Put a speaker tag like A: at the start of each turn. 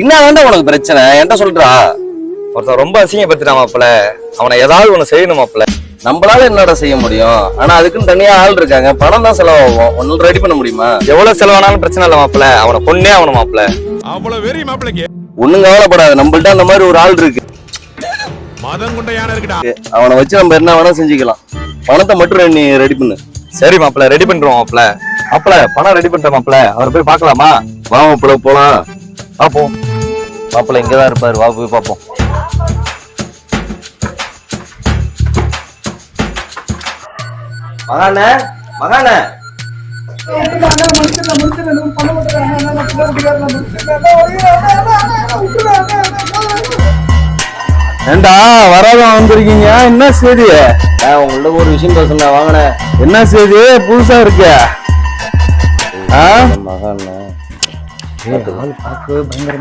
A: என்ன வேண்டாம் உனக்கு பிரச்சனை என்கிட்ட சொல்றா.
B: ஒருத்தன் ரொம்ப அசிங்கப்படுத்திட்டான் மாப்பிள்ள. அவனை ஏதாவது ஒண்ணு செய்யணும் மாப்பிள்ள.
A: நம்மளால என்னடா செய்ய முடியும்? ஆனா அதுக்குன்னு தனியா ஆள் இருக்காங்க, பணம் தான் செலவாகும். ஒன்னு ரெடி பண்ண முடியுமா?
B: எவ்வளவு செலவானாலும் பிரச்சனை இல்ல மாப்பிள்ள. அவனை கொன்னே அவன மாப்பிள்ள.
C: அவ்வளவு வெறி மாப்பிளைக்கு.
A: ஒண்ணும் கவலைப்படாது, நம்மள்ட்ட அந்த மாதிரி ஒரு ஆள் இருக்கு.
C: மதம் கொண்ட யானை இருக்குடா.
A: அவனை வச்சு நம்ம என்ன வேணா செஞ்சுக்கலாம். பணத்தை மட்டும் நீ ரெடி பண்ணு.
B: சரி மாப்பிள்ள, ரெடி பண்றோம் மாப்பிள்ள. மாப்பிள்ள பணம் ரெடி பண்ற மாப்பிள்ள. அவரை போய் பாக்கலாமா?
A: வா மாப்பிள்ள போலாம்.
B: பாப்போம்.
A: மாப்பிள்ள இங்கதான் இருப்பாரு, வா போய் பாப்போம். மகானே மகானே,
D: ஏண்டா வராதான் வந்திருக்கீங்க, என்ன செய்தி?
A: உங்கள்ட்ட ஒரு விஷயம் பேசணும். வாங்கினேன்.
D: என்ன செய்தி புதுசா இருக்க?
A: மகானே
D: பார்க்கவே பயங்கர